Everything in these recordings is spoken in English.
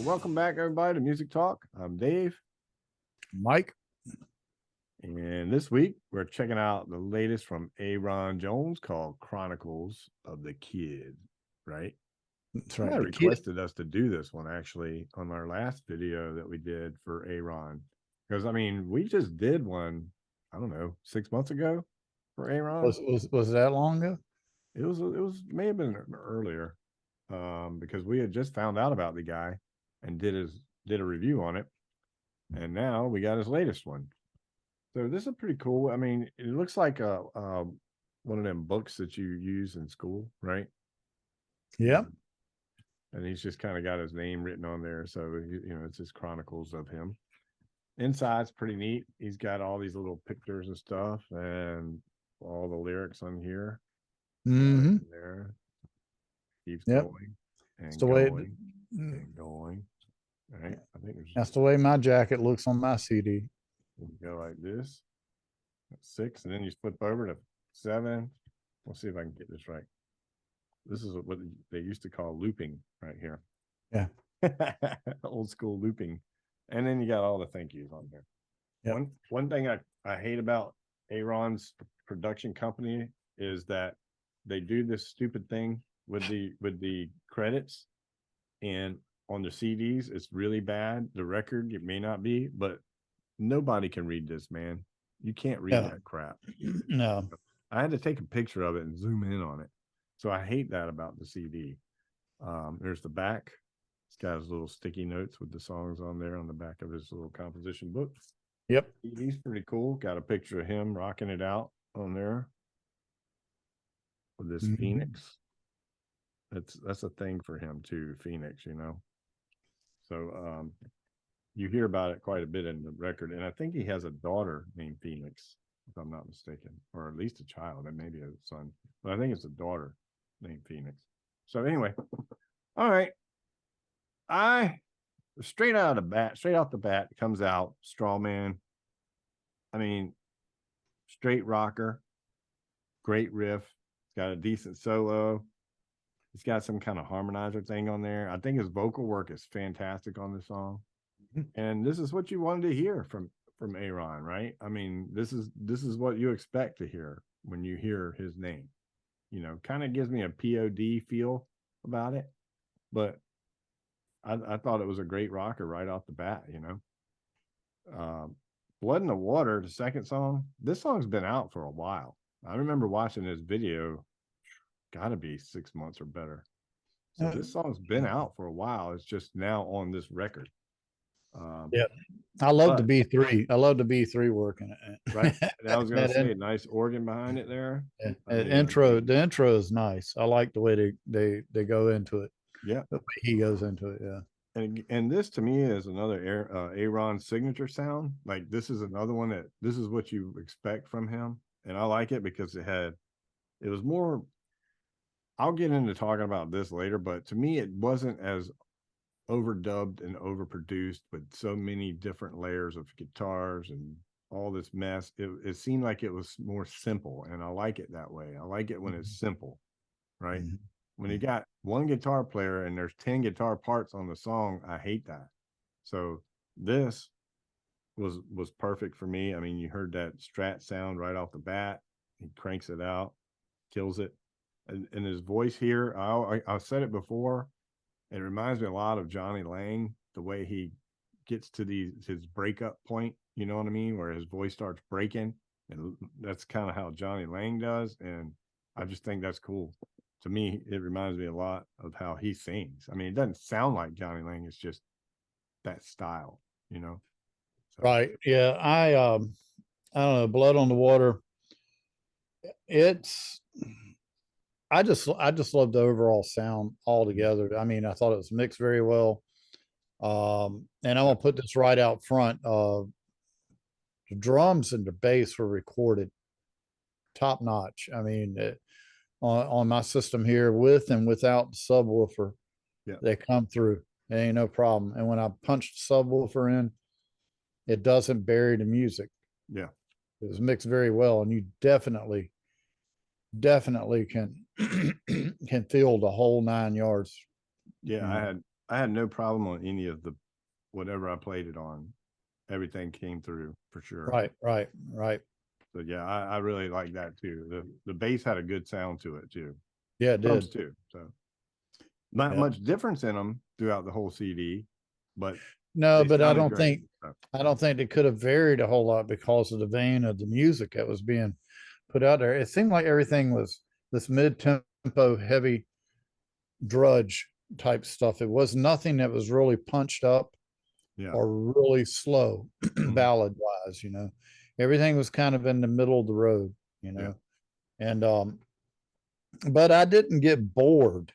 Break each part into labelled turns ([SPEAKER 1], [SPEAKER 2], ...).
[SPEAKER 1] Well, welcome back, everybody, to Music Talk. I'm Dave.
[SPEAKER 2] Mike.
[SPEAKER 1] And this week, we're checking out the latest from Ayron Jones called Chronicles of the Kid, right?
[SPEAKER 2] That's
[SPEAKER 1] I
[SPEAKER 2] right.
[SPEAKER 1] requested us to do this one, actually, on our last video that we did for Ayron. Because, I mean, we just did one, I don't know, 6 months ago for Ayron.
[SPEAKER 2] Was it that long ago?
[SPEAKER 1] It was may have been earlier, because we had just found out about the guy and did a review on it, and now we got his latest one. So this is pretty cool. I mean, it looks like one of them books that you use in school, right?
[SPEAKER 2] Yeah.
[SPEAKER 1] And he's just kind of got his name written on there, so it's his chronicles of him. Inside's pretty neat. He's got all these little pictures and stuff, and all the lyrics on here.
[SPEAKER 2] Mm-hmm.
[SPEAKER 1] There keeps
[SPEAKER 2] Yep.
[SPEAKER 1] going and
[SPEAKER 2] It's the way
[SPEAKER 1] going and going. All right, I think
[SPEAKER 2] that's the way my jacket looks on my CD.
[SPEAKER 1] you go like this. That's 6, and then you flip over to 7. We'll see if I can get this right. This is what they used to call looping right here.
[SPEAKER 2] Yeah.
[SPEAKER 1] Old school looping. And then you got all the thank yous on there. Yep. One thing I hate about Ayron's production company is that they do this stupid thing with the credits, and on the CDs it's really bad. The record, it may not be, but nobody can read this, man. You can't read that crap.
[SPEAKER 2] No.
[SPEAKER 1] I had to take a picture of it and zoom in on it. So I hate that about the CD. There's the back. It's got his little sticky notes with the songs on there on the back of his little composition book.
[SPEAKER 2] Yep.
[SPEAKER 1] He's pretty cool. Got a picture of him rocking it out on there with this Phoenix. That's a thing for him too, Phoenix, So you hear about it quite a bit in the record, and I think he has a daughter named Phoenix, if I'm not mistaken, or at least a child, and maybe a son, but I think it's a daughter named Phoenix. So anyway, all right, straight off the bat comes out Strawman. I mean, straight rocker, great riff. It's got a decent solo. It's got some kind of harmonizer thing on there. I think his vocal work is fantastic on the song. And this is what you wanted to hear from Ayron, right? I mean, this is what you expect to hear when you hear his name. Kind of gives me a POD feel about it, but I thought it was a great rocker right off the bat. Blood in the Water, the second song. This song's been out for a while. I remember watching this video, gotta be 6 months or better. So this song's been out for a while. It's just now on this record.
[SPEAKER 2] Yeah, I love the B3. I love the B3 working it.
[SPEAKER 1] Right. And I was gonna say, nice organ behind it there.
[SPEAKER 2] Yeah. The intro is nice. I like the way they go into it.
[SPEAKER 1] Yeah,
[SPEAKER 2] the way he goes into it. Yeah.
[SPEAKER 1] And this to me is another Ayron signature sound. Like this is another one that this is what you expect from him, and I like it because it was more. I'll get into talking about this later, but to me it wasn't as overdubbed and overproduced with so many different layers of guitars and all this mess. It seemed like it was more simple, and I like it that way. I like it when it's simple, right? When you got one guitar player and there's 10 guitar parts on the song, I hate that. So this was perfect for me. I mean, you heard that Strat sound right off the bat. He cranks it out, kills it. And his voice here, I said it before, it reminds me a lot of Johnny Lang, the way he gets to his breakup point, you know what I mean, where his voice starts breaking. And that's kind of how Johnny Lang does. And I just think that's cool. To me, it reminds me a lot of how he sings. I mean, it doesn't sound like Johnny Lang. It's just that style, So.
[SPEAKER 2] Right. Yeah. I don't know. Blood on the Water. I just love the overall sound altogether. I mean, I thought it was mixed very well. And I'm gonna put this right out front. The drums and the bass were recorded top notch. I mean, on my system here, with and without the subwoofer, they come through. It ain't no problem. And when I punch the subwoofer in, it doesn't bury the music.
[SPEAKER 1] Yeah,
[SPEAKER 2] it was mixed very well, and you definitely can can feel the whole 9 yards.
[SPEAKER 1] Yeah, I had no problem on any of the whatever I played it on. Everything came through for sure.
[SPEAKER 2] Right, right, right.
[SPEAKER 1] So yeah, I really like that too. The bass had a good sound to it too.
[SPEAKER 2] Yeah, it
[SPEAKER 1] Drums
[SPEAKER 2] did.
[SPEAKER 1] too. So not
[SPEAKER 2] Yeah.
[SPEAKER 1] much difference in them throughout the whole CD, but
[SPEAKER 2] No,
[SPEAKER 1] they
[SPEAKER 2] but I
[SPEAKER 1] sounded
[SPEAKER 2] don't
[SPEAKER 1] great.
[SPEAKER 2] think
[SPEAKER 1] So,
[SPEAKER 2] I don't think they could have varied a whole lot because of the vein of the music that was being put out there. It seemed like everything was this mid-tempo, heavy drudge type stuff. It was nothing that was really punched up
[SPEAKER 1] yeah.
[SPEAKER 2] or really slow ballad wise, you know. Everything was kind of in the middle of the road, you
[SPEAKER 1] Yeah.
[SPEAKER 2] know. And but I didn't get bored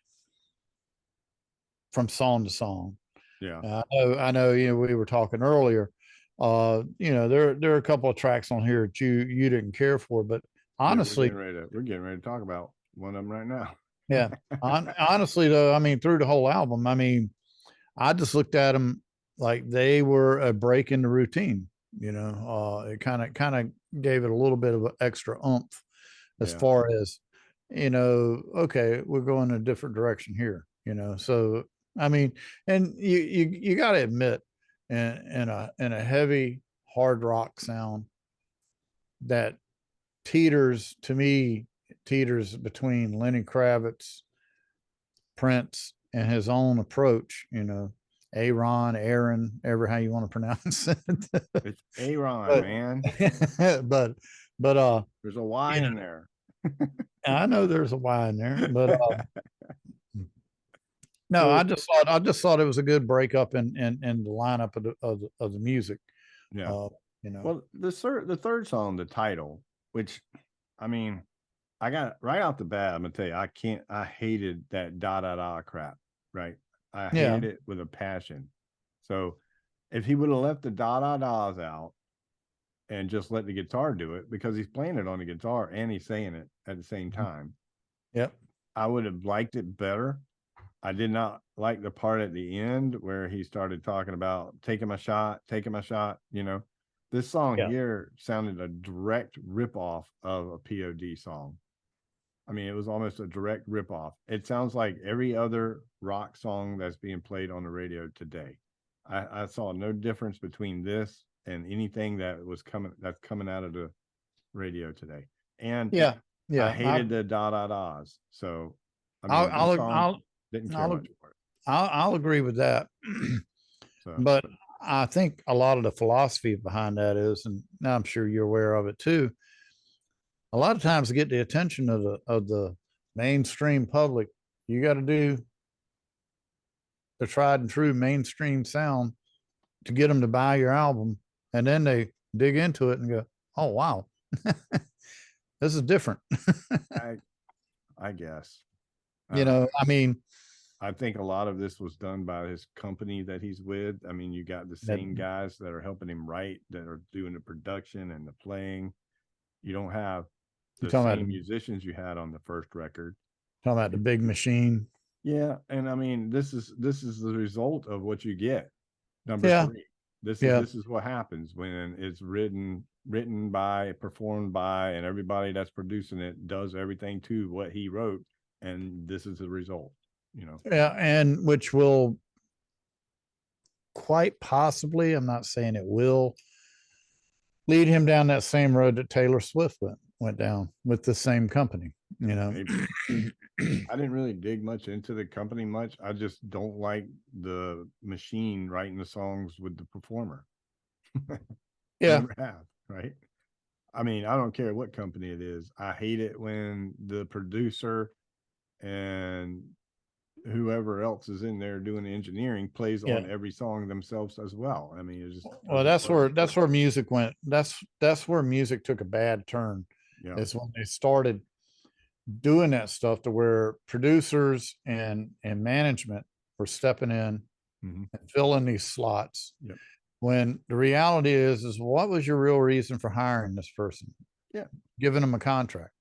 [SPEAKER 2] from song to song.
[SPEAKER 1] Yeah.
[SPEAKER 2] I know, you know, we were talking earlier. You know, there are a couple of tracks on here that you didn't care for, but
[SPEAKER 1] Yeah,
[SPEAKER 2] honestly,
[SPEAKER 1] we're getting ready to talk about one of them right now.
[SPEAKER 2] yeah, honestly though, I mean, through the whole album, I mean, I just looked at them like they were a break in the routine. You know, it kind of gave it a little bit of an extra oomph as
[SPEAKER 1] Yeah.
[SPEAKER 2] far as, you know, okay, we're going a different direction here. You know, so I mean, and you got to admit, in a heavy hard rock sound that teeters to me teeters between Lenny Kravitz, Prince, and his own approach. You know, Aaron, ever how you want to pronounce it.
[SPEAKER 1] It's Ayron,
[SPEAKER 2] but
[SPEAKER 1] man.
[SPEAKER 2] but but
[SPEAKER 1] There's a Y
[SPEAKER 2] you know,
[SPEAKER 1] in there.
[SPEAKER 2] I know there's a Y in there, but no,
[SPEAKER 1] So
[SPEAKER 2] I just thought it was a good breakup in the lineup of the music.
[SPEAKER 1] yeah.
[SPEAKER 2] Uh, you know,
[SPEAKER 1] Well, the third song, the title, which I mean, I got right off the bat, I'm gonna tell you, I hated that da da da crap, right? I
[SPEAKER 2] yeah,
[SPEAKER 1] hated it with a passion. So if he would have left the da da da's out and just let the guitar do it, because he's playing it on the guitar and he's saying it at the same time,
[SPEAKER 2] yep,
[SPEAKER 1] I would have liked it better. I did not like the part at the end where he started talking about taking my shot. You know, this song
[SPEAKER 2] yeah,
[SPEAKER 1] here sounded a direct ripoff of a POD song. I mean, it was almost a direct ripoff. It sounds like every other rock song that's being played on the radio today. I saw no difference between this and anything that's coming out of the radio today. And
[SPEAKER 2] yeah,
[SPEAKER 1] I
[SPEAKER 2] yeah.
[SPEAKER 1] hated the da da da's. So I
[SPEAKER 2] I'll
[SPEAKER 1] mean, this
[SPEAKER 2] I'll
[SPEAKER 1] song
[SPEAKER 2] I'll
[SPEAKER 1] didn't care
[SPEAKER 2] I'll
[SPEAKER 1] much for it.
[SPEAKER 2] I'll agree with that.
[SPEAKER 1] So
[SPEAKER 2] But I think a lot of the philosophy behind that is, and I'm sure you're aware of it too. A lot of times to get the attention of the mainstream public, you got to do the tried and true mainstream sound to get them to buy your album, and then they dig into it and go, "Oh wow, this is different."
[SPEAKER 1] I I guess I
[SPEAKER 2] You
[SPEAKER 1] don't
[SPEAKER 2] know,
[SPEAKER 1] know.
[SPEAKER 2] I mean,
[SPEAKER 1] I think a lot of this was done by his company that he's with. I mean, you got the
[SPEAKER 2] that
[SPEAKER 1] same guys that are helping him write, that are doing the production and the playing. You don't have
[SPEAKER 2] you're
[SPEAKER 1] the
[SPEAKER 2] talking about
[SPEAKER 1] same musicians you had on the first record.
[SPEAKER 2] the big machine.
[SPEAKER 1] Yeah, and I mean, this is the result of what you get. Number
[SPEAKER 2] Yeah,
[SPEAKER 1] three. This is
[SPEAKER 2] yeah,
[SPEAKER 1] this is what happens when it's written by, performed by, and everybody that's producing it does everything to what he wrote, and this is the result. You know.
[SPEAKER 2] yeah, and which will quite possibly, I'm not saying it will, lead him down that same road that Taylor Swift went down with the same company. You know,
[SPEAKER 1] Maybe. I didn't really dig much into the company much. I just don't like the machine writing the songs with the performer.
[SPEAKER 2] yeah,
[SPEAKER 1] Never have, right? I mean, I don't care what company it is. I hate it when the producer and whoever else is in there doing the engineering plays
[SPEAKER 2] yeah.
[SPEAKER 1] on every song themselves as well. I mean, it just
[SPEAKER 2] Well,
[SPEAKER 1] doesn't work.
[SPEAKER 2] that's where music went. That's where music took a bad turn.
[SPEAKER 1] Yeah.
[SPEAKER 2] Is when they started doing that stuff to where producers and management were stepping in
[SPEAKER 1] Mhm.
[SPEAKER 2] and filling these slots.
[SPEAKER 1] Yep.
[SPEAKER 2] When the reality is what was your real reason for hiring this person?
[SPEAKER 1] Yeah.
[SPEAKER 2] Giving them a contract.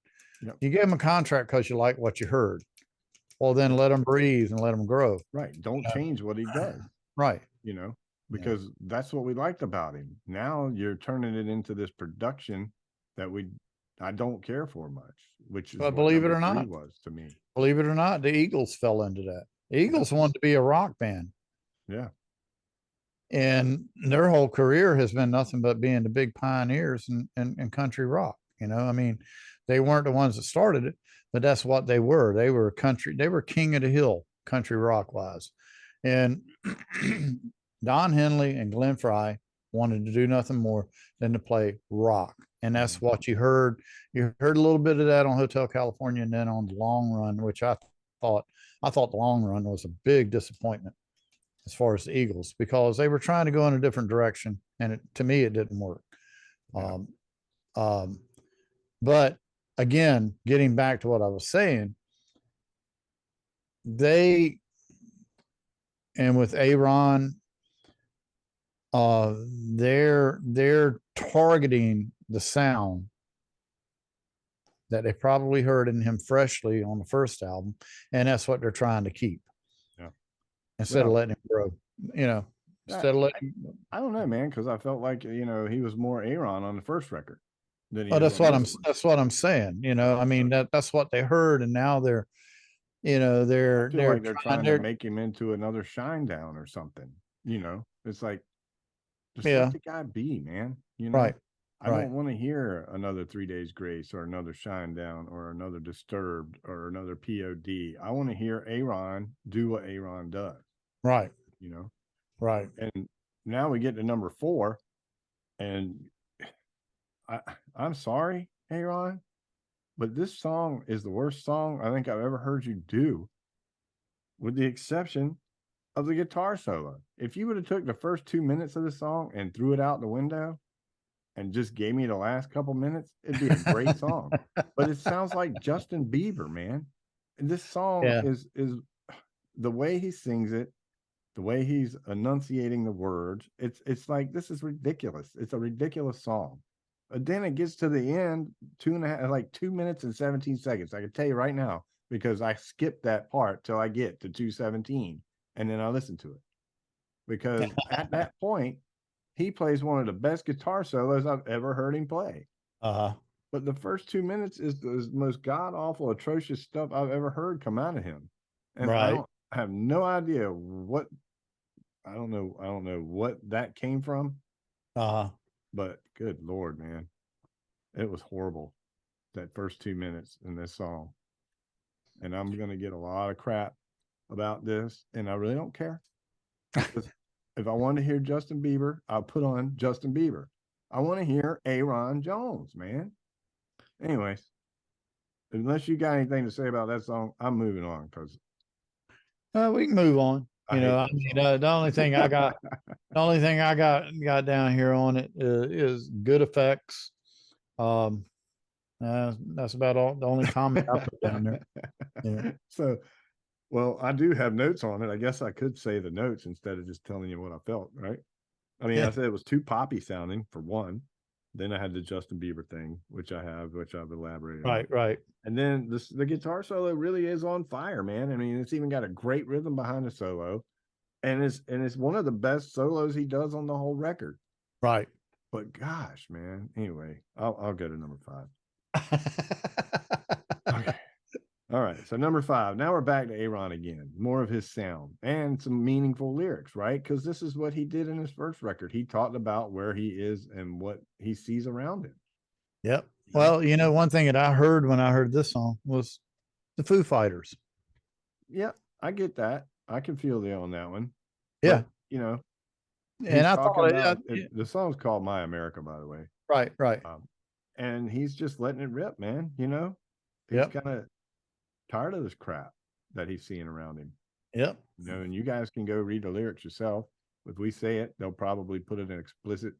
[SPEAKER 1] Yep.
[SPEAKER 2] You gave them a contract because you like what you heard. Well, then let them breathe and let them grow.
[SPEAKER 1] Right. Don't change what he does.
[SPEAKER 2] Right.
[SPEAKER 1] You know,
[SPEAKER 2] Yeah.
[SPEAKER 1] because that's what we liked about him. Now you're turning it into this production that I don't care for much, which is
[SPEAKER 2] But
[SPEAKER 1] what
[SPEAKER 2] believe it
[SPEAKER 1] number
[SPEAKER 2] or
[SPEAKER 1] three
[SPEAKER 2] not,
[SPEAKER 1] was to me.
[SPEAKER 2] the Eagles fell into that. The
[SPEAKER 1] Yeah.
[SPEAKER 2] Eagles wanted to be a rock band.
[SPEAKER 1] Yeah.
[SPEAKER 2] And their whole career has been nothing but being the big pioneers in country rock. You know, I mean, they weren't the ones that started it, but that's what they were. They were country, they were king of the hill, country rock wise. And Don Henley and Glenn Frey wanted to do nothing more than to play rock. And that's
[SPEAKER 1] Mhm.
[SPEAKER 2] what you heard. You heard a little bit of that on Hotel California and then on the long run, which thought I thought the long run was a big disappointment as far as the Eagles because they were trying to go in a different direction, and to me, it didn't work.
[SPEAKER 1] Yeah.
[SPEAKER 2] Um, um, but again, getting back to what I was saying, they and with Ayron, uh, they're targeting the sound that they probably heard in him freshly on the first album, and that's what they're trying to keep
[SPEAKER 1] Yeah.
[SPEAKER 2] instead of
[SPEAKER 1] Well,
[SPEAKER 2] letting him grow. You know,
[SPEAKER 1] I,
[SPEAKER 2] instead of
[SPEAKER 1] I,
[SPEAKER 2] letting.
[SPEAKER 1] I don't know, man, because I felt like, he was more Aaron on the first record than he
[SPEAKER 2] Oh,
[SPEAKER 1] is on this one.
[SPEAKER 2] that's what I'm saying. You know,
[SPEAKER 1] Yeah.
[SPEAKER 2] I mean that's what they heard, and now they're, you know,
[SPEAKER 1] I feel
[SPEAKER 2] they're
[SPEAKER 1] like they're
[SPEAKER 2] trying.
[SPEAKER 1] trying to
[SPEAKER 2] They're
[SPEAKER 1] make him into another Shine Down or something. It's like, just let
[SPEAKER 2] yeah,
[SPEAKER 1] the guy be, man.
[SPEAKER 2] right,
[SPEAKER 1] I
[SPEAKER 2] right,
[SPEAKER 1] don't want to hear another 3 Days Grace or another Shine Down or another Disturbed or another POD. I want to hear Aaron do what Aaron does,
[SPEAKER 2] right,
[SPEAKER 1] you know?
[SPEAKER 2] right.
[SPEAKER 1] And now we get to number 4, and I, I'm sorry, Aaron, but this song is the worst song I think I've ever heard you do, with the exception of the guitar solo. If you would have took the first 2 minutes of the song and threw it out the window and just gave me the last couple minutes, it'd be a great song. But it sounds like Justin Bieber, man. And this song
[SPEAKER 2] Yeah,
[SPEAKER 1] is the way he sings it, the way he's enunciating the words. It's like, this is ridiculous. It's a ridiculous song. But then it gets to the end, 2 minutes and 17 seconds. I can tell you right now, because I skipped that part till I get to 2:17, and then I listen to it. Because at that point, he plays one of the best guitar solos I've ever heard him play.
[SPEAKER 2] uh,
[SPEAKER 1] But the first 2 minutes is the most god awful, atrocious stuff I've ever heard come out of him. And
[SPEAKER 2] right,
[SPEAKER 1] I have no idea what, I don't know what that came from,
[SPEAKER 2] uh,
[SPEAKER 1] but good Lord, man. It was horrible, that first 2 minutes in this song. And I'm gonna get a lot of crap about this, and I really don't care. Because if I want to hear Justin Bieber, I'll put on Justin Bieber. I want to hear Ayron Jones, man. Anyways, unless you got anything to say about that song, I'm moving on because
[SPEAKER 2] we can move on.
[SPEAKER 1] I
[SPEAKER 2] You know,
[SPEAKER 1] hate
[SPEAKER 2] I
[SPEAKER 1] that
[SPEAKER 2] mean,
[SPEAKER 1] song.
[SPEAKER 2] the only thing I got down here on it is good effects. Um, that's about all. The only comment I put down there. Yeah,
[SPEAKER 1] So, well, I do have notes on it. I guess I could say the notes instead of just telling you what I felt, right? I mean, I said it was too poppy sounding for one. Then I had the Justin Bieber thing, which I've elaborated on.
[SPEAKER 2] right, right,
[SPEAKER 1] And then the guitar solo really is on fire, man. I mean, it's even got a great rhythm behind the solo, and it's one of the best solos he does on the whole record.
[SPEAKER 2] right.
[SPEAKER 1] But gosh, man. Anyway, I'll go to number 5. Okay. All right. So number 5. Now we're back to Aaron again. More of his sound and some meaningful lyrics, right? Because this is what he did in his first record. He talked about where he is and what he sees around him.
[SPEAKER 2] Yep.
[SPEAKER 1] You know?
[SPEAKER 2] Well, you know, one thing that I heard when I heard this song was the Foo Fighters.
[SPEAKER 1] Yeah, I get that. I can feel you on that one.
[SPEAKER 2] Yeah.
[SPEAKER 1] But you know,
[SPEAKER 2] And
[SPEAKER 1] he's
[SPEAKER 2] I
[SPEAKER 1] talking
[SPEAKER 2] thought,
[SPEAKER 1] about it.
[SPEAKER 2] yeah,
[SPEAKER 1] The song's called My America, by the way.
[SPEAKER 2] right, right.
[SPEAKER 1] And he's just letting it rip, man. He's
[SPEAKER 2] Yep,
[SPEAKER 1] kind of tired of this crap that he's seeing around him.
[SPEAKER 2] yep.
[SPEAKER 1] And you guys can go read the lyrics yourself. If we say it, they'll probably put an explicit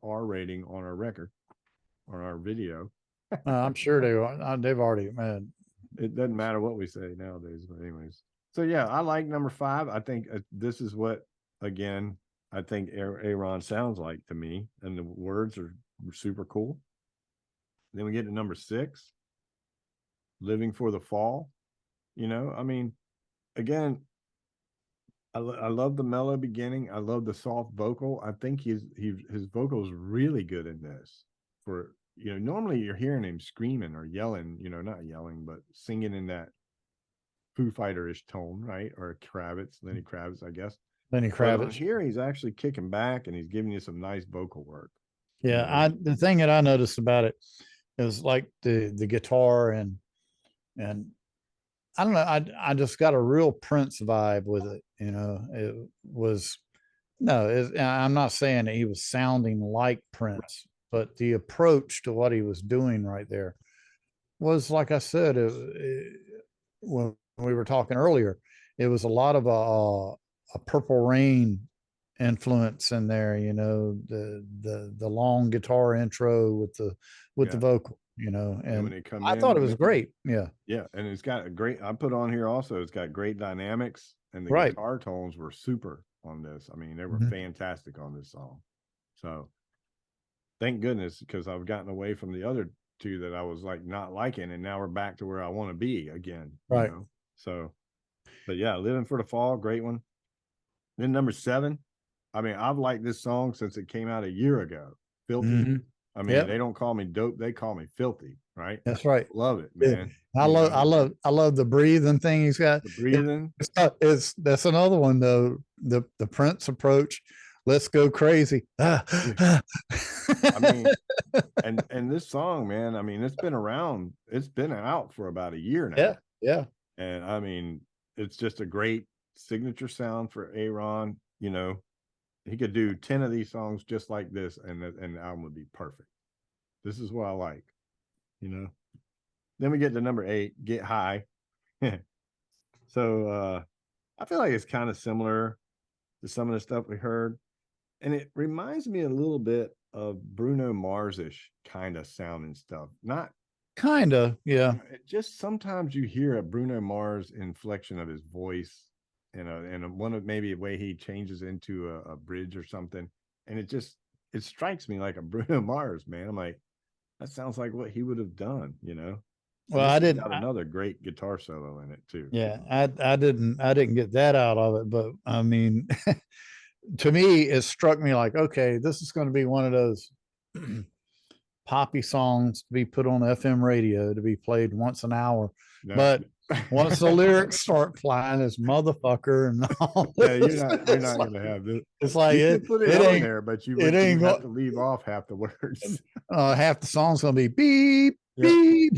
[SPEAKER 1] R rating on our record or our video.
[SPEAKER 2] I'm sure they've already,
[SPEAKER 1] It doesn't matter what we say nowadays, but anyways. So yeah, I like number 5. I think this is what, again, I think Aaron sounds like to me, and the words are super cool. Then we get to number 6, Living for the Fall. I mean, again, I love the mellow beginning. I love the soft vocal. I think his vocal is really good in this. For normally you're hearing him screaming or yelling, not yelling, but singing in that Foo Fighter-ish tone, right? Or Lenny Kravitz, I guess.
[SPEAKER 2] Lenny
[SPEAKER 1] But on
[SPEAKER 2] Kravitz.
[SPEAKER 1] here, he's actually kicking back and he's giving you some nice vocal work.
[SPEAKER 2] Yeah,
[SPEAKER 1] You know?
[SPEAKER 2] the thing that I noticed about it is like the guitar and I don't know, I just got a real Prince vibe with it. You know, it was no, I'm not saying that he was sounding like Prince, but the approach to what he was doing right there was, like I said, when we were talking earlier, it was a lot of a Purple Rain influence in there. You know, the long guitar intro with the
[SPEAKER 1] Yeah.
[SPEAKER 2] vocal. You know,
[SPEAKER 1] And when
[SPEAKER 2] and
[SPEAKER 1] they come
[SPEAKER 2] I thought
[SPEAKER 1] in,
[SPEAKER 2] it was great. Yeah,
[SPEAKER 1] yeah, and it's got a great. I put on here also. It's got great dynamics, and the
[SPEAKER 2] right.
[SPEAKER 1] guitar tones were super on this. I mean, they were
[SPEAKER 2] Mhm.
[SPEAKER 1] fantastic on this song. So thank goodness, because I've gotten away from the other two that I was like not liking, and now we're back to where I want to be again. You
[SPEAKER 2] Right.
[SPEAKER 1] know. So, but yeah, living for the fall, great one. Then number 7. I mean, I've liked this song since it came out a year ago. Filthy.
[SPEAKER 2] Hmm.
[SPEAKER 1] I mean,
[SPEAKER 2] Yep,
[SPEAKER 1] they don't call me dope; they call me filthy. Right?
[SPEAKER 2] that's right.
[SPEAKER 1] Love it,
[SPEAKER 2] Yeah.
[SPEAKER 1] man. You
[SPEAKER 2] I
[SPEAKER 1] know,
[SPEAKER 2] love the breathing thing he's got.
[SPEAKER 1] the breathing.
[SPEAKER 2] It's not, it's that's another one though. The Prince approach. Let's go crazy.
[SPEAKER 1] Yeah. I mean, and this song, man, I mean, it's been around, it's been out for about a year
[SPEAKER 2] Yeah,
[SPEAKER 1] now.
[SPEAKER 2] yeah.
[SPEAKER 1] And I mean, it's just a great signature sound for Ayron. You know, he could do 10 of these songs just like this, and the album would be perfect. This is what I like, you know. Then we get to number 8, Get High. So I feel like it's kind of similar to some of the stuff we heard. And it reminds me a little bit of Bruno Mars-ish kind of sounding stuff. Not
[SPEAKER 2] Kinda, yeah.
[SPEAKER 1] it just sometimes you hear a Bruno Mars inflection of his voice and one of maybe a way he changes into a bridge or something. And it strikes me like a Bruno Mars, man. I'm like, that sounds like what he would have done, you know. And
[SPEAKER 2] Well,
[SPEAKER 1] this
[SPEAKER 2] I
[SPEAKER 1] has
[SPEAKER 2] didn't.
[SPEAKER 1] got another great guitar solo in it too.
[SPEAKER 2] Yeah, I didn't get that out of it, but I mean, to me, it struck me like, okay, this is going to be one of those poppy songs to be put on FM radio to be played once an hour.
[SPEAKER 1] No,
[SPEAKER 2] But once the lyrics start flying, it's motherfucker and all
[SPEAKER 1] yeah,
[SPEAKER 2] this,
[SPEAKER 1] you're not gonna have this.
[SPEAKER 2] it's like
[SPEAKER 1] You could put it
[SPEAKER 2] it
[SPEAKER 1] on
[SPEAKER 2] ain't
[SPEAKER 1] there, but
[SPEAKER 2] it
[SPEAKER 1] you
[SPEAKER 2] ain't
[SPEAKER 1] would have
[SPEAKER 2] going.
[SPEAKER 1] to leave off half the words.
[SPEAKER 2] Half the song's gonna be beep
[SPEAKER 1] Yeah,
[SPEAKER 2] beep.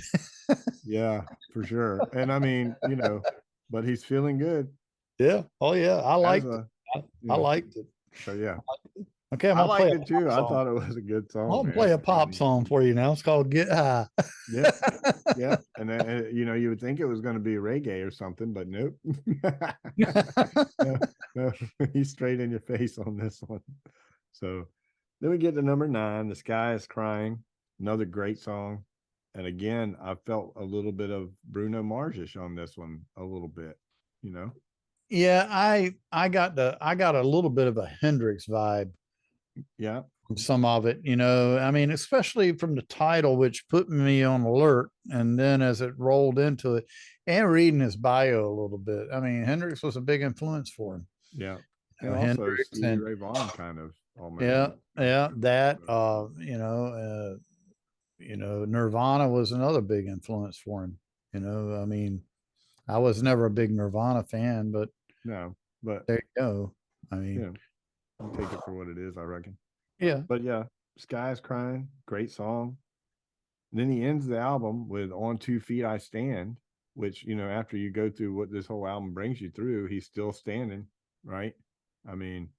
[SPEAKER 1] yeah, for sure. And I mean, you know, but he's feeling good
[SPEAKER 2] Yeah. Oh yeah. I
[SPEAKER 1] as
[SPEAKER 2] liked it.
[SPEAKER 1] a,
[SPEAKER 2] I
[SPEAKER 1] yeah.
[SPEAKER 2] liked it.
[SPEAKER 1] So yeah,
[SPEAKER 2] Okay, I'm
[SPEAKER 1] I
[SPEAKER 2] gonna play
[SPEAKER 1] liked
[SPEAKER 2] a
[SPEAKER 1] it
[SPEAKER 2] pop
[SPEAKER 1] too. I
[SPEAKER 2] song.
[SPEAKER 1] thought it was a good
[SPEAKER 2] I'm
[SPEAKER 1] song,
[SPEAKER 2] gonna
[SPEAKER 1] man.
[SPEAKER 2] play a
[SPEAKER 1] I
[SPEAKER 2] pop
[SPEAKER 1] mean,
[SPEAKER 2] song for you now. It's called Get High.
[SPEAKER 1] yeah, yeah. And then, you know, you would think it was going to be reggae or something, but nope. No, no, he's straight in your face on this one. So then we get to number 9, The Sky is Crying, another great song. And again, I felt a little bit of Bruno Marsish on this one, a little bit, you know.
[SPEAKER 2] Yeah, I got a little bit of a Hendrix vibe
[SPEAKER 1] Yeah,
[SPEAKER 2] from some of it, you know. I mean, especially from the title, which put me on alert, and then as it rolled into it, and reading his bio a little bit. I mean, Hendrix was a big influence for him.
[SPEAKER 1] yeah.
[SPEAKER 2] You
[SPEAKER 1] And
[SPEAKER 2] know,
[SPEAKER 1] also
[SPEAKER 2] Hendrix
[SPEAKER 1] Stevie
[SPEAKER 2] and
[SPEAKER 1] Ray Vaughan kind of almost.
[SPEAKER 2] yeah, yeah, that
[SPEAKER 1] So,
[SPEAKER 2] you know, Nirvana was another big influence for him. You know, I mean, I was never a big Nirvana fan, but
[SPEAKER 1] no, but
[SPEAKER 2] there you go. I
[SPEAKER 1] you
[SPEAKER 2] mean,
[SPEAKER 1] know, you take it for what it is, I reckon.
[SPEAKER 2] yeah,
[SPEAKER 1] But yeah, Sky is Crying, great song. Then he ends the album with On 2 Feet I Stand, which, you know, after you go through what this whole album brings you through, he's still standing, right? I mean,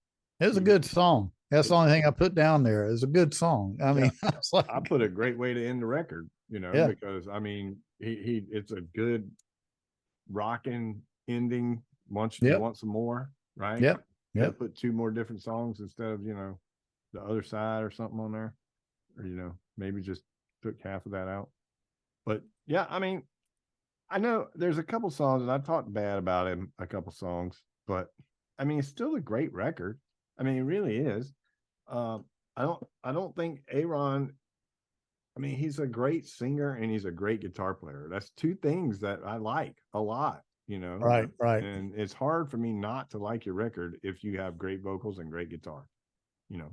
[SPEAKER 2] it was a
[SPEAKER 1] you,
[SPEAKER 2] good song. That's the
[SPEAKER 1] it's,
[SPEAKER 2] only thing I put down there. It's a good song. I
[SPEAKER 1] yeah,
[SPEAKER 2] mean, I was like,
[SPEAKER 1] I put a great way to end the record, you know,
[SPEAKER 2] yeah,
[SPEAKER 1] because I mean, it's a good rocking ending. Once you
[SPEAKER 2] yep,
[SPEAKER 1] want some more, right?
[SPEAKER 2] yep,
[SPEAKER 1] Could have
[SPEAKER 2] yep.
[SPEAKER 1] put 2 more different songs instead of, you know, the other side or something on there, or, you know, maybe just took half of that out. But yeah, I mean, I know there's a couple songs, and I talked bad about him, a couple songs, but I mean, it's still a great record. I mean, it really is. Um, I don't think Aaron. I mean, he's a great singer and he's a great guitar player. That's 2 things that I like a lot, you know.
[SPEAKER 2] Right, right.
[SPEAKER 1] And it's hard for me not to like your record if you have great vocals and great guitar. You know,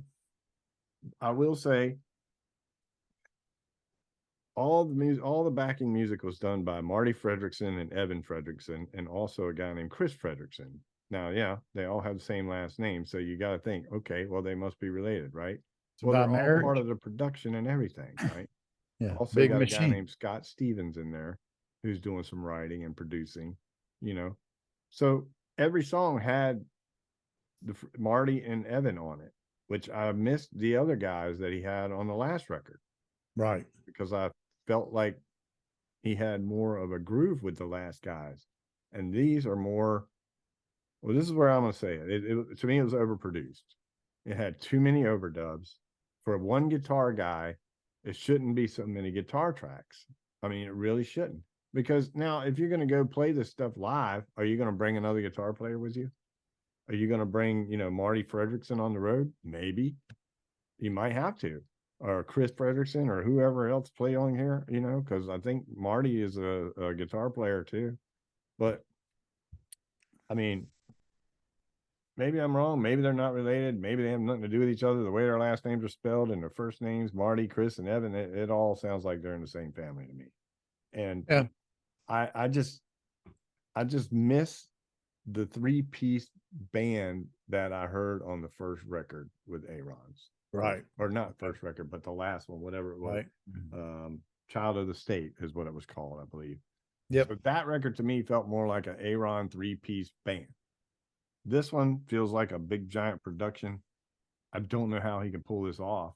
[SPEAKER 1] I will say all the music, all the backing music was done by Marty Fredrickson and Evan Fredrickson, and also a guy named Chris Fredrickson. Now, yeah, they all have the same last name, so you got to think, okay, well, they must be related, right?
[SPEAKER 2] It's
[SPEAKER 1] Well,
[SPEAKER 2] about
[SPEAKER 1] they're all part
[SPEAKER 2] marriage.
[SPEAKER 1] of the production and everything, right?
[SPEAKER 2] Yeah,
[SPEAKER 1] Also
[SPEAKER 2] big
[SPEAKER 1] got a guy
[SPEAKER 2] machine.
[SPEAKER 1] named Scott Stevens in there who's doing some writing and producing, you know. So every song had Marty and Evan on it, which I missed the other guys that he had on the last record
[SPEAKER 2] Right.
[SPEAKER 1] because I felt like he had more of a groove with the last guys. And these are more, well, this is where I'm going to say it. To me, it was overproduced. It had too many overdubs. For one guitar guy, it shouldn't be so many guitar tracks. I mean, it really shouldn't. Because now, if you're going to go play this stuff live, are you going to bring another guitar player with you? Are you going to bring, Marty Fredrickson on the road? Maybe. You might have to. Or Chris Fredrickson or whoever else play on here, because I think Marty is a guitar player too. But, I mean, maybe I'm wrong. Maybe they're not related. Maybe they have nothing to do with each other. The way their last names are spelled and their first names, Marty, Chris, and Evan, it all sounds like they're in the same family to me. And
[SPEAKER 2] Yeah.
[SPEAKER 1] I just miss the 3-piece band that I heard on the first record with Ayron's.
[SPEAKER 2] Right.
[SPEAKER 1] Or not first record, but the last one, whatever it was.
[SPEAKER 2] Right.
[SPEAKER 1] Child of the State is what it was called, I believe.
[SPEAKER 2] Yep.
[SPEAKER 1] So that record to me felt more like an Ayron 3-piece band. This one feels like a big giant production. I don't know how he can pull this off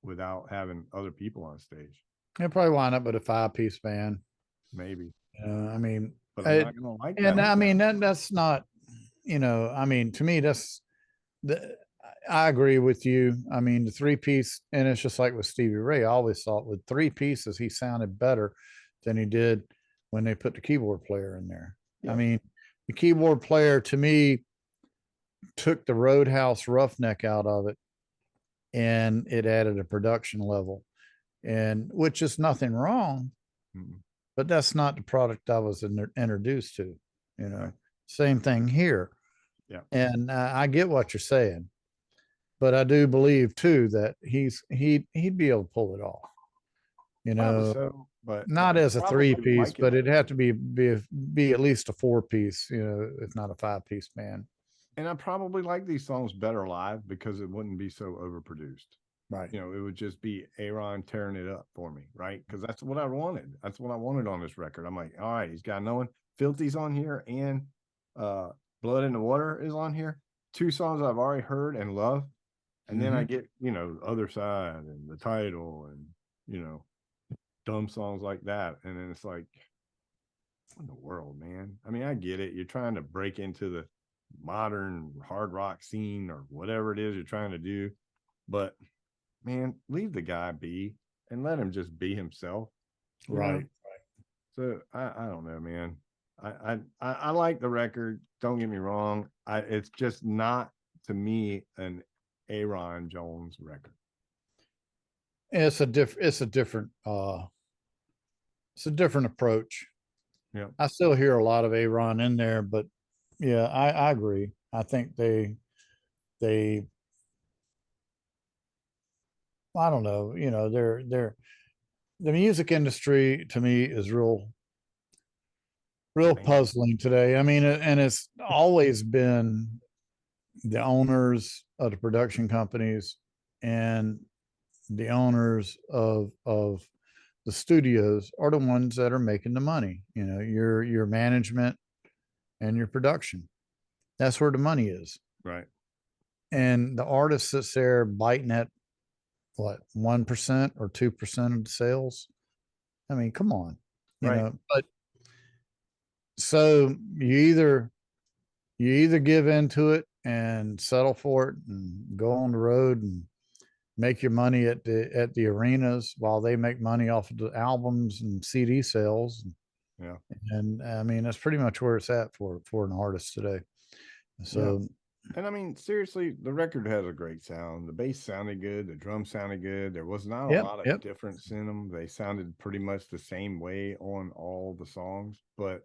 [SPEAKER 1] without having other people on stage.
[SPEAKER 2] He'll probably wind up with a 5-piece band.
[SPEAKER 1] Maybe.
[SPEAKER 2] I mean,
[SPEAKER 1] But I'm not gonna like
[SPEAKER 2] and
[SPEAKER 1] that.
[SPEAKER 2] I mean that's not, I mean, to me that's the. I agree with you. I mean, the 3-piece, and it's just like with Stevie Ray. I always thought with 3 pieces he sounded better than he did when they put the keyboard player in there.
[SPEAKER 1] Yeah.
[SPEAKER 2] I mean, the keyboard player to me took the Roadhouse roughneck out of it, and it added a production level, and which is nothing wrong, but that's not the product I was introduced to.
[SPEAKER 1] Right.
[SPEAKER 2] Same thing here.
[SPEAKER 1] Yeah.
[SPEAKER 2] And I get what you're saying, but I do believe too that he'd be able to pull it off.
[SPEAKER 1] Probably so, but
[SPEAKER 2] Not as a
[SPEAKER 1] probably
[SPEAKER 2] 3-piece,
[SPEAKER 1] like it
[SPEAKER 2] but it'd
[SPEAKER 1] better.
[SPEAKER 2] have to be at least a 4-piece, if not a 5-piece band.
[SPEAKER 1] And I probably like these songs better live because it wouldn't be so overproduced.
[SPEAKER 2] Right.
[SPEAKER 1] It would just be Ayron tearing it up for me, right? Because that's what I wanted. That's what I wanted on this record. I'm like, all right, he's got no one. Filthy's on here and Blood in the Water is on here. 2 songs I've already heard and love. And then I get, Other Side and the title and, dumb songs like that. And then it's like, what in the world, man? I mean, I get it. You're trying to break into the modern hard rock scene or whatever it is you're trying to do. But man, leave the guy be and let him just be himself.
[SPEAKER 2] Right.
[SPEAKER 1] So I don't know, man. I like the record. Don't get me wrong. It's just not to me an Ayron Jones record.
[SPEAKER 2] It's a different approach.
[SPEAKER 1] Yeah.
[SPEAKER 2] I still hear a lot of Ayron in there, but yeah, I agree. I think they I don't know, they're the music industry to me is real
[SPEAKER 1] Man.
[SPEAKER 2] puzzling today. I mean, and it's always been the owners of the production companies and the owners of the studios are the ones that are making the money. Your management and your production. That's where the money is.
[SPEAKER 1] Right.
[SPEAKER 2] And the artist sits there biting at what 1% or 2% of the sales. I mean, come on,
[SPEAKER 1] Right.
[SPEAKER 2] But so you either give into it and settle for it and go on the road and make your money at the arenas while they make money off of the albums and CD sales.
[SPEAKER 1] Yeah.
[SPEAKER 2] And I mean, that's pretty much where it's at for an artist today. So,
[SPEAKER 1] and I mean, seriously, the record has a great sound. The bass sounded good. The drums sounded good. There was not a lot of difference in them. They sounded pretty much the same way on all the songs. But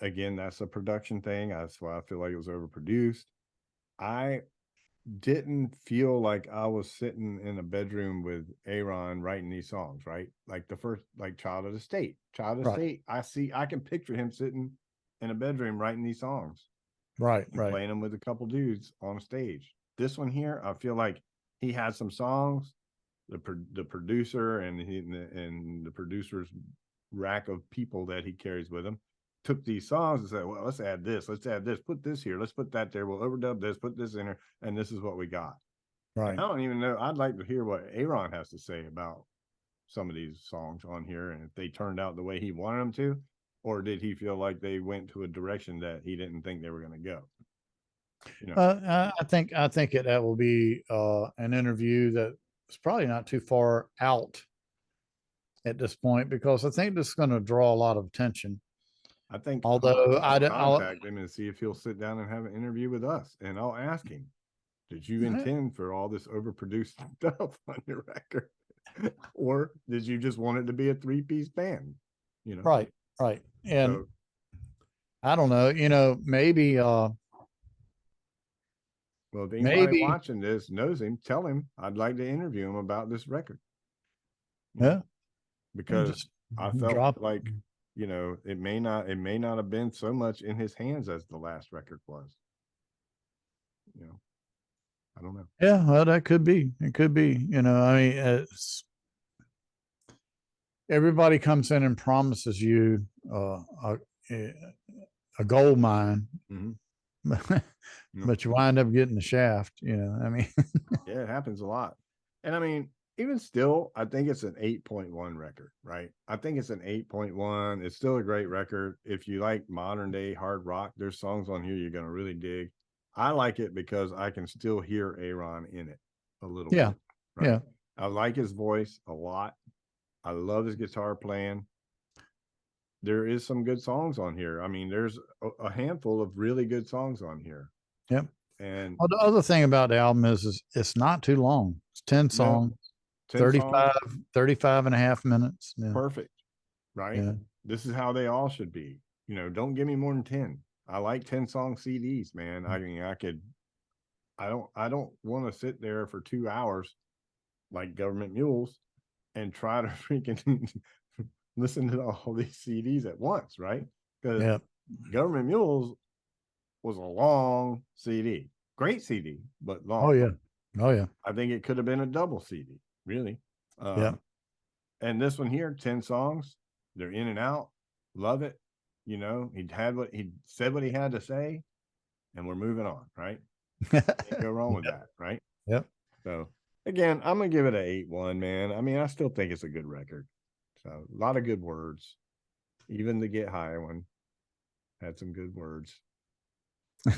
[SPEAKER 1] again, that's a production thing. That's why I feel like it was overproduced. I didn't feel like I was sitting in a bedroom with Ayron writing these songs, right? Like the first, like Child of the State. I can picture him sitting in a bedroom writing these songs.
[SPEAKER 2] Right.
[SPEAKER 1] and
[SPEAKER 2] Right.
[SPEAKER 1] playing them with a couple dudes on stage. This one here, I feel like he had some songs. The producer and the producer's rack of people that he carries with him took these songs and said, "Well, let's add this, put this here, let's put that there, we'll overdub this, put this in there, and this is what we got." And
[SPEAKER 2] Right.
[SPEAKER 1] I don't even know. I'd like to hear what Ayron has to say about some of these songs on here, and if they turned out the way he wanted them to, or did he feel like they went to a direction that he didn't think they were going to go? You know,
[SPEAKER 2] I think that will be an interview that is probably not too far out at this point, because I think this is going to draw a lot of attention.
[SPEAKER 1] I think
[SPEAKER 2] Although
[SPEAKER 1] I'll contact him and see if he'll sit down and have an interview with us, and I'll ask him, "Did you intend for all this overproduced stuff on your record, or did you just want it to be a 3-piece band?" You know,
[SPEAKER 2] right, right, and
[SPEAKER 1] so
[SPEAKER 2] I don't know, maybe,
[SPEAKER 1] well, if anybody
[SPEAKER 2] maybe,
[SPEAKER 1] watching this knows him, tell him I'd like to interview him about this record. You know,
[SPEAKER 2] yeah,
[SPEAKER 1] because
[SPEAKER 2] just
[SPEAKER 1] I felt
[SPEAKER 2] drop.
[SPEAKER 1] like, it may not have been so much in his hands as the last record was. You know, I don't know.
[SPEAKER 2] Yeah, well, that could be. It could be. I mean, everybody comes in and promises you a gold mine,
[SPEAKER 1] Mm-hmm. No.
[SPEAKER 2] but you wind up getting the shaft. I mean,
[SPEAKER 1] Yeah, it happens a lot. And I mean, even still, I think it's an 8.1 record, right? I think it's an 8.1. It's still a great record. If you like modern day hard rock, there's songs on here you're going to really dig. I like it because I can still hear Ayron in it a little
[SPEAKER 2] yeah,
[SPEAKER 1] bit, right?
[SPEAKER 2] yeah,
[SPEAKER 1] I like his voice a lot. I love his guitar playing. There is some good songs on here. I mean, there's a handful of really good songs on here.
[SPEAKER 2] yep.
[SPEAKER 1] And
[SPEAKER 2] Well, the other thing about the album is it's not too long. It's 10
[SPEAKER 1] no,
[SPEAKER 2] songs,
[SPEAKER 1] 10 songs,
[SPEAKER 2] 35 and a half minutes. Yeah,
[SPEAKER 1] perfect, right?
[SPEAKER 2] yeah,
[SPEAKER 1] This is how they all should be. Don't give me more than 10. I like 10-song CDs, man. I mean, I don't want to sit there for 2 hours like Government Mules and try to freaking listen to all these CDs at once, right? Because
[SPEAKER 2] yeah.
[SPEAKER 1] Government Mules was a long CD, great CD, but
[SPEAKER 2] Oh,
[SPEAKER 1] long.
[SPEAKER 2] yeah. Oh, yeah.
[SPEAKER 1] I think it could have been a double CD, really.
[SPEAKER 2] Yeah.
[SPEAKER 1] And this one here, 10 songs, they're in and out. Love it. He said what he had to say, and we're moving on, right? Can't go wrong with
[SPEAKER 2] Yep.
[SPEAKER 1] that, right?
[SPEAKER 2] Yep.
[SPEAKER 1] So again, I'm gonna give it an 8.1, man. I mean, I still think it's a good record. So a lot of good words. Even the Get High one had some good words.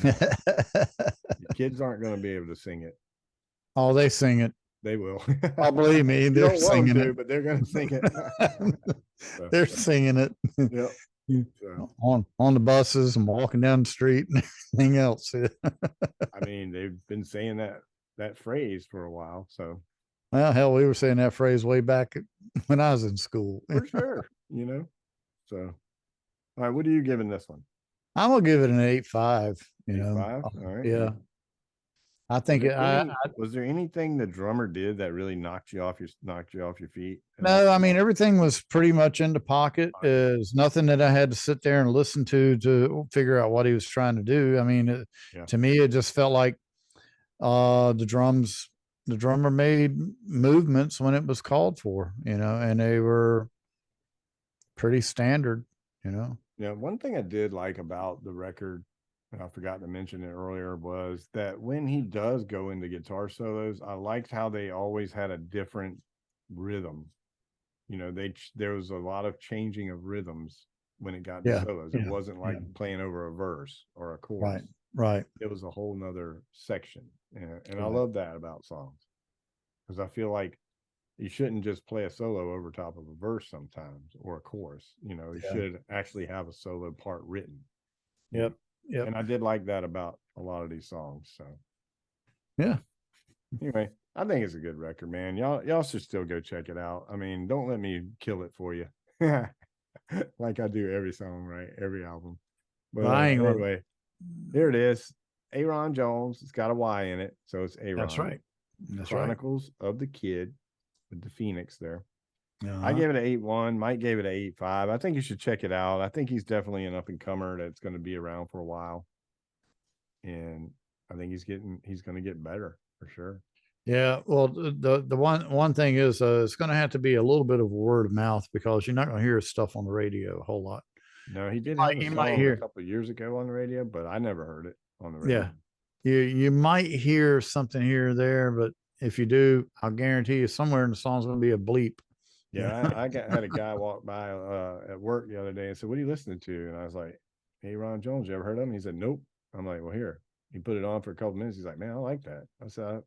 [SPEAKER 1] Your kids aren't gonna be able to sing it.
[SPEAKER 2] Oh, they sing it.
[SPEAKER 1] They will.
[SPEAKER 2] Oh, believe me,
[SPEAKER 1] You
[SPEAKER 2] they're
[SPEAKER 1] don't want them
[SPEAKER 2] singing
[SPEAKER 1] to,
[SPEAKER 2] it.
[SPEAKER 1] but they're gonna sing it. So,
[SPEAKER 2] They're singing it.
[SPEAKER 1] yep. So,
[SPEAKER 2] on the buses and walking down the street and everything else.
[SPEAKER 1] I mean, they've been saying that phrase for a while, so
[SPEAKER 2] Well, hell, we were saying that phrase way back when I was in school.
[SPEAKER 1] for sure. So, all right, what are you giving this one?
[SPEAKER 2] I'm gonna give it an 8.5.
[SPEAKER 1] 8.5. All right.
[SPEAKER 2] Yeah, I
[SPEAKER 1] Was
[SPEAKER 2] think
[SPEAKER 1] there was there anything the drummer did that really knocked you off your feet at all?
[SPEAKER 2] no, I mean everything was pretty much in the pocket. Is nothing that I had to sit there and listen to figure out what he was trying to do. I mean,
[SPEAKER 1] Yeah.
[SPEAKER 2] to me, it just felt like the drummer made movements when it was called for, and they were pretty standard.
[SPEAKER 1] Yeah. One thing I did like about the record, and I forgot to mention it earlier, was that when he does go into guitar solos, I liked how they always had a different rhythm. There was a lot of changing of rhythms when it got to
[SPEAKER 2] Yeah,
[SPEAKER 1] solos. It
[SPEAKER 2] yeah,
[SPEAKER 1] wasn't like
[SPEAKER 2] yeah.
[SPEAKER 1] playing over a verse or a
[SPEAKER 2] Right,
[SPEAKER 1] chorus.
[SPEAKER 2] right,
[SPEAKER 1] It was a whole nother section. And I
[SPEAKER 2] right.
[SPEAKER 1] love that about songs, because I feel like you shouldn't just play a solo over top of a verse sometimes, or a chorus. You
[SPEAKER 2] Yeah.
[SPEAKER 1] should actually have a solo part written.
[SPEAKER 2] Yep, yep.
[SPEAKER 1] And I did like that about a lot of these songs. So
[SPEAKER 2] Yeah.
[SPEAKER 1] anyway, I think it's a good record, man. Y'all should still go check it out. I mean, don't let me kill it for you. Like I do every song, right? Every album. But
[SPEAKER 2] Well, I ain't gonna.
[SPEAKER 1] anyway, here it is. Ayron Jones. It's got a Y in it, so it's Ayron.
[SPEAKER 2] That's right. That's right.
[SPEAKER 1] Chronicles of the Kid with the Phoenix there. I
[SPEAKER 2] Uh-huh.
[SPEAKER 1] gave it an 8.1. Mike gave it an 8.5. I think you should check it out. I think he's definitely an up and comer that's going to be around for a while. and I think he's going to get better for sure.
[SPEAKER 2] Yeah, well, the one thing is, it's going to have to be a little bit of word of mouth because you're not going to hear his stuff on the radio a whole lot.
[SPEAKER 1] No, he did have a
[SPEAKER 2] You might
[SPEAKER 1] song a
[SPEAKER 2] hear,
[SPEAKER 1] couple of years ago on the radio, but I never heard it on the radio.
[SPEAKER 2] yeah, you might hear something here or there, but if you do, I'll guarantee you somewhere in the song's going to be a bleep.
[SPEAKER 1] Yeah, I had a guy walk by at work the other day and said, "What are you listening to?" And I was like, "Ayron Jones. You ever heard of him?" He said, "Nope." I'm like, "Well, here." He put it on for a couple minutes. He's like, "Man, I like that." I said, "I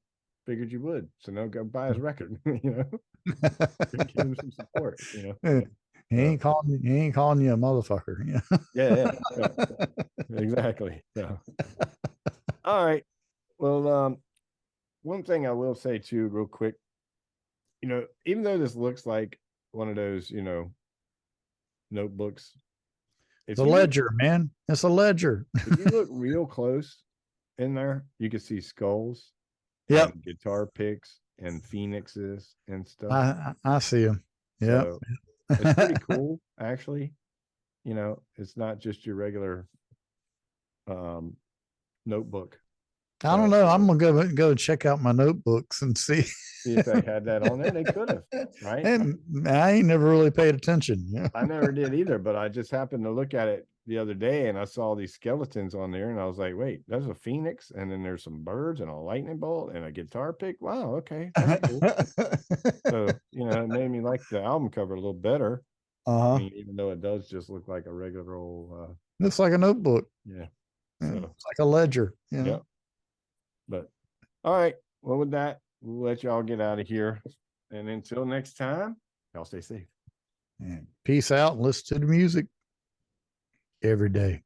[SPEAKER 1] figured you would." So now go buy his record. Give him some support.
[SPEAKER 2] He
[SPEAKER 1] So,
[SPEAKER 2] ain't calling you a motherfucker.
[SPEAKER 1] yeah, exactly. So, all right. Well, one thing I will say too, real quick, even though this looks like one of those, notebooks,
[SPEAKER 2] It's a ledger, man. It's a ledger.
[SPEAKER 1] if you look real close in there, you can see skulls,
[SPEAKER 2] Yep,
[SPEAKER 1] and guitar picks and phoenixes and stuff.
[SPEAKER 2] I see him. Yep.
[SPEAKER 1] So it's pretty cool, actually. It's not just your regular notebook.
[SPEAKER 2] I don't know. I'm gonna go check out my notebooks and see.
[SPEAKER 1] See if they had that on there. They could have, right?
[SPEAKER 2] And I ain't never really paid attention.
[SPEAKER 1] I never did either, but I just happened to look at it the other day and I saw these skeletons on there and I was like, wait, there's a phoenix and then there's some birds and a lightning bolt and a guitar pick. Wow, okay, that's cool. So, it made me like the album cover a little better. I mean, even though it does just look like a regular old
[SPEAKER 2] looks like a notebook.
[SPEAKER 1] Yeah.
[SPEAKER 2] So it's like a ledger.
[SPEAKER 1] Yeah. But all right. Well, with that, we'll let y'all get out of here. And until next time, y'all stay safe.
[SPEAKER 2] And peace out and listen to the music every day.